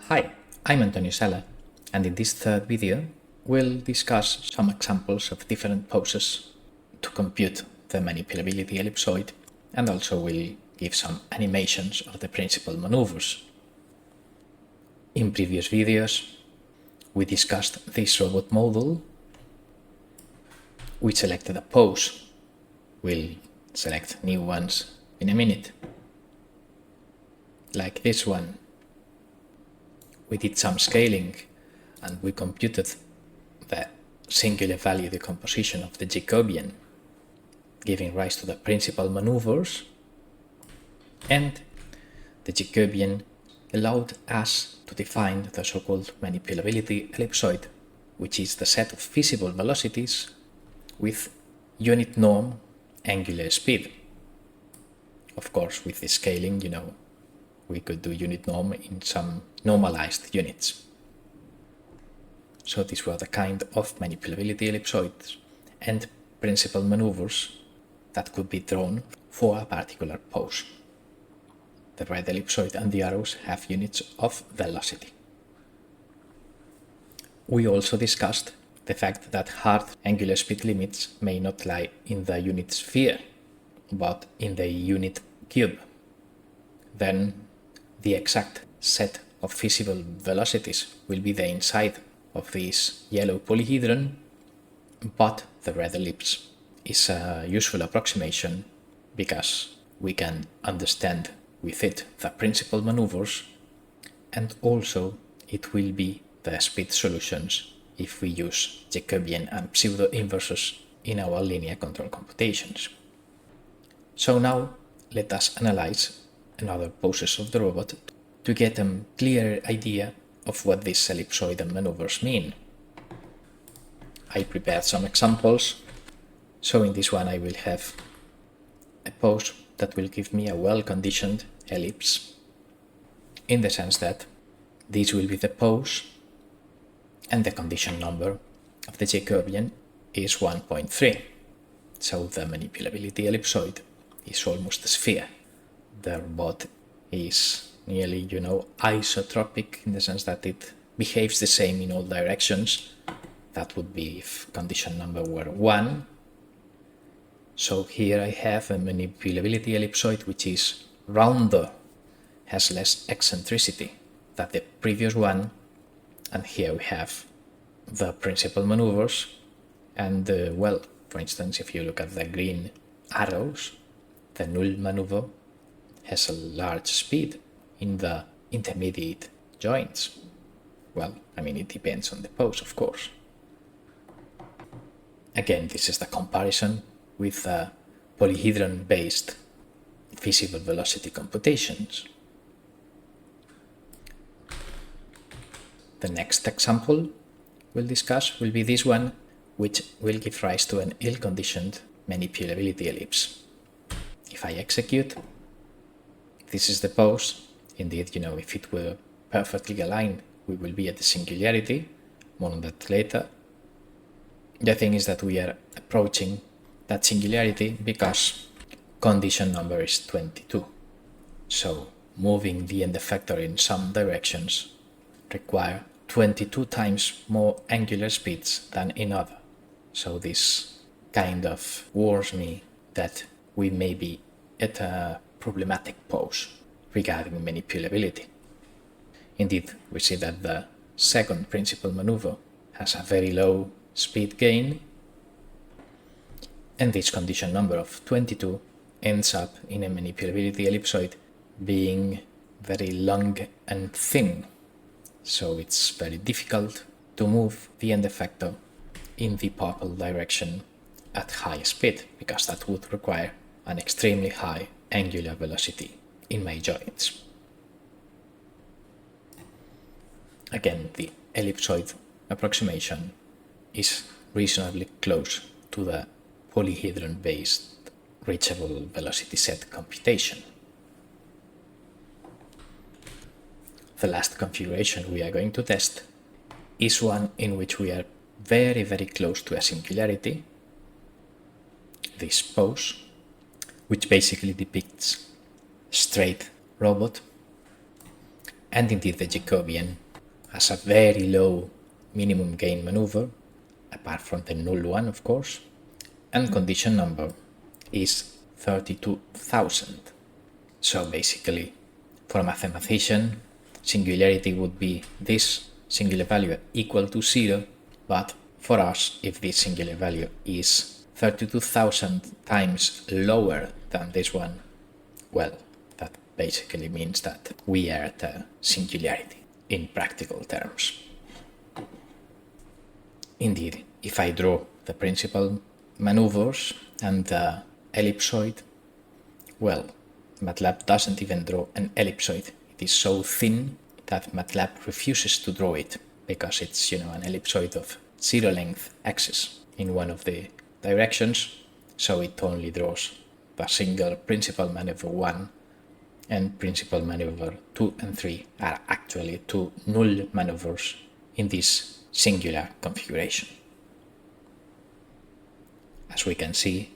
Hi, I'm Antonio Sala, and in this third video, we'll discuss some examples of different poses to compute the manipulability ellipsoid, and also we'll give some animations of the principal maneuvers. In previous videos, we discussed this robot model. We selected a pose. We'll select new ones in a minute. Like this one. We did some scaling and we computed the singular value decomposition of the Jacobian, giving rise to the principal maneuvers, and the Jacobian allowed us to define the so-called manipulability ellipsoid, which is the set of feasible velocities with unit norm angular speed. Of course, with the scaling, we could do unit norm in some normalized units. So these were the kind of manipulability ellipsoids and principal maneuvers that could be drawn for a particular pose. The red ellipsoid and the arrows have units of velocity. We also discussed the fact that hard angular speed limits may not lie in the unit sphere, but in the unit cube. Then the exact set of feasible velocities will be the inside of this yellow polyhedron, but the red ellipse is a useful approximation because we can understand with it the principal maneuvers, and also it will be the speed solutions if we use Jacobian and pseudo-inverses in our linear control computations. So now let us analyze another poses of the robot to get a clearer idea of what these ellipsoid and maneuvers mean. I prepared some examples. So in this one I will have a pose that will give me a well-conditioned ellipse, in the sense that this will be the pose and the condition number of the Jacobian is 1.3. So the manipulability ellipsoid is almost a sphere. The robot is nearly, isotropic in the sense that it behaves the same in all directions. That would be if condition number were 1. So here I have a manipulability ellipsoid which is rounder, has less eccentricity than the previous one, and here we have the principal maneuvers, and for instance, if you look at the green arrows, the null maneuver has a large speed in the intermediate joints. It depends on the pose, of course. Again, this is the comparison with the polyhedron-based feasible velocity computations. The next example we'll discuss will be this one, which will give rise to an ill-conditioned manipulability ellipse. If I execute, this is the pose. Indeed, if it were perfectly aligned, we will be at the singularity. More on that later. The thing is that we are approaching that singularity because condition number is 22. So moving the end effector in some directions require 22 times more angular speeds than in other. So this kind of warns me that we may be at a problematic pose regarding manipulability. Indeed, we see that the second principal maneuver has a very low speed gain, and this condition number of 22 ends up in a manipulability ellipsoid being very long and thin. So it's very difficult to move the end effector in the purple direction at high speed, because that would require an extremely high angular velocity in my joints. Again, the ellipsoid approximation is reasonably close to the polyhedron-based reachable velocity set computation. The last configuration we are going to test is one in which we are very, very close to a singularity, this pose, which basically depicts straight robot And indeed the Jacobian has a very low minimum gain maneuver, apart from the null one, of course, and condition number is 32,000. So basically, for a mathematician, singularity would be this singular value equal to 0, but for us, if this singular value is 32,000 times lower than this one, well, that basically means that we are at a singularity in practical terms. Indeed, if I draw the principal maneuvers and the ellipsoid, well, Matlab doesn't even draw an ellipsoid. It is so thin that Matlab refuses to draw it because it's, an ellipsoid of zero length axis in one of the directions, so it only draws the single principal maneuver 1 and principal maneuver 2 and 3 are actually two null maneuvers in this singular configuration. As we can see,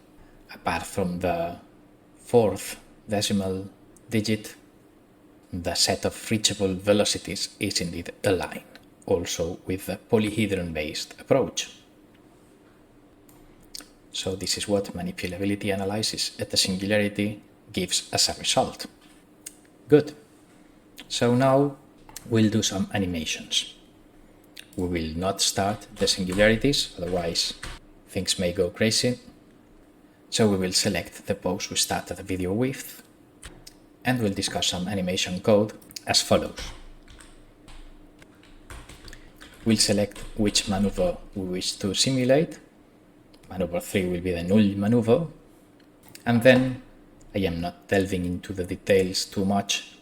apart from the fourth decimal digit, the set of reachable velocities is indeed a line, also with the polyhedron-based approach. So this is what manipulability analysis at the singularity gives as a result. Good. So now we'll do some animations. We will not start the singularities, otherwise things may go crazy. So we will select the pose we started the video with, and we'll discuss some animation code as follows. We'll select which maneuver we wish to simulate. Maneuver 3 will be the null maneuver, and then I am not delving into the details too much.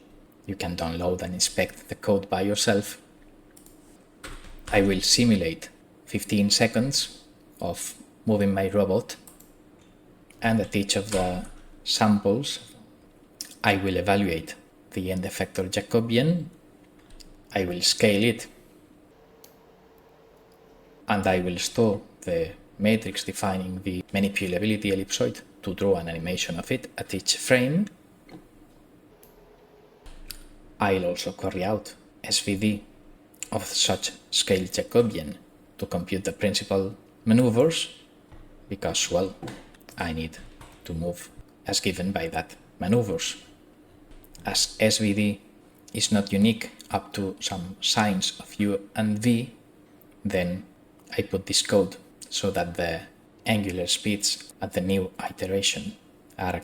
You can download and inspect the code by yourself. I will simulate 15 seconds of moving my robot, and at each of the samples I will evaluate the end effector Jacobian, I will scale it, and I will store the matrix defining the manipulability ellipsoid to draw an animation of it at each frame. I'll also carry out SVD of such scaled Jacobian to compute the principal maneuvers, because, well, I need to move as given by that maneuvers. As SVD is not unique up to some signs of U and V, then I put this code so that the angular speeds at the new iteration are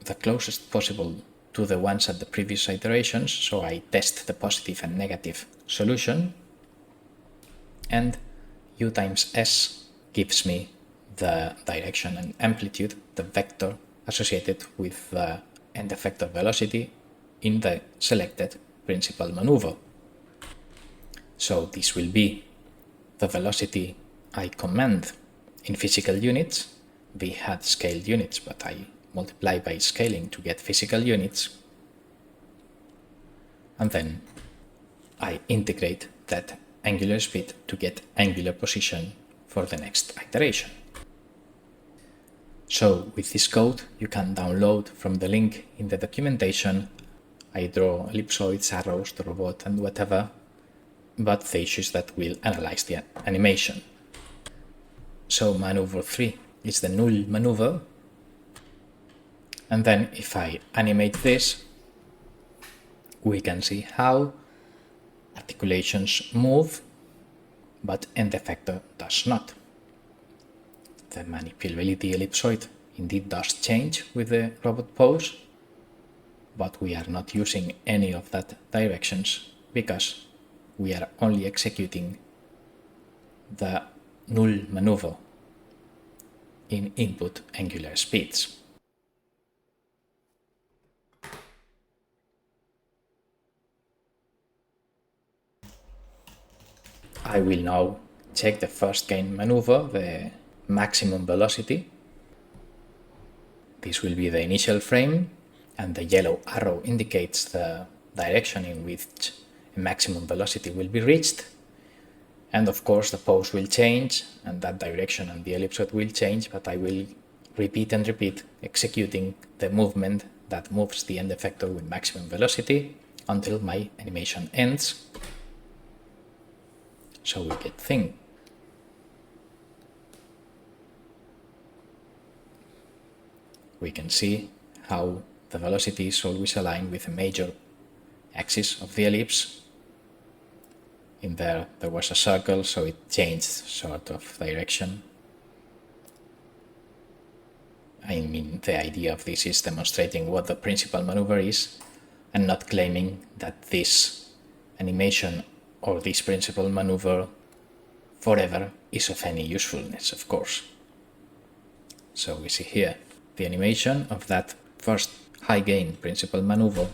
the closest possible to the ones at the previous iterations, so I test the positive and negative solution, and U times S gives me the direction and amplitude, the vector associated with the end effector velocity in the selected principal maneuver. So this will be the velocity I command in physical units. We had scaled units, but I multiply by scaling to get physical units, and then I integrate that angular speed to get angular position for the next iteration. So with this code you can download from the link in the documentation. I draw ellipsoids, arrows, the robot and whatever, but the issue is that we'll analyze the animation. So maneuver 3 is the null maneuver, and then if I animate this, we can see how articulations move, but end effector does not. The manipulability ellipsoid indeed does change with the robot pose, but we are not using any of that directions because we are only executing the null maneuver in input angular speeds. I will now check the first gain maneuver, the maximum velocity. This will be the initial frame, and the yellow arrow indicates the direction in which a maximum velocity will be reached. And of course the pose will change, and that direction and the ellipsoid will change, but I will repeat and repeat executing the movement that moves the end effector with maximum velocity until my animation ends. So we get thin. We can see how the velocity is always aligned with the major axis of the ellipse. In there was a circle, so it changed sort of direction. I mean, the idea of this is demonstrating what the principal maneuver is and not claiming that this animation or this principal maneuver forever is of any usefulness, of course. So we see here the animation of that first high gain principal maneuver,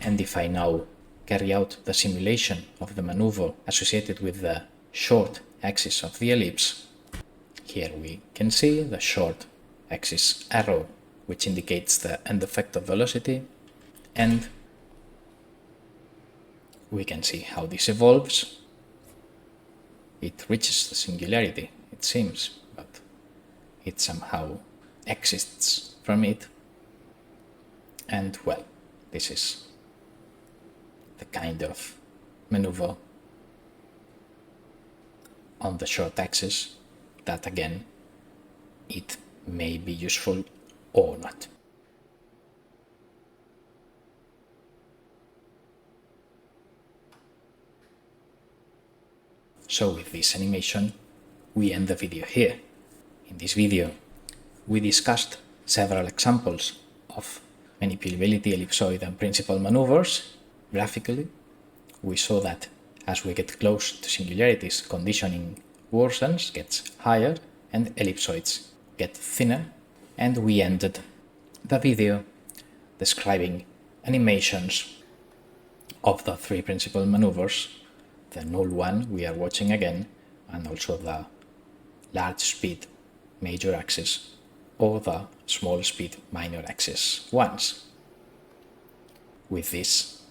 and if I now carry out the simulation of the maneuver associated with the short axis of the ellipse, here we can see the short axis arrow, which indicates the end effect of velocity, and we can see how this evolves. It reaches the singularity, it seems, but it somehow exists from it. And well, this is the kind of maneuver on the short axis that, again, it may be useful or not. So with this animation, we end the video here. In this video, we discussed several examples of manipulability, ellipsoid, and principal maneuvers. Graphically, we saw that as we get close to singularities, conditioning worsens, gets higher, and ellipsoids get thinner. And we ended the video describing animations of the three principal maneuvers, the null one we are watching again, and also the large speed major axis or the small speed minor axis ones. With this,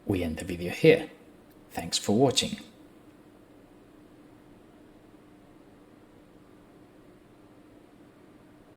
we end the video here. Thanks for watching.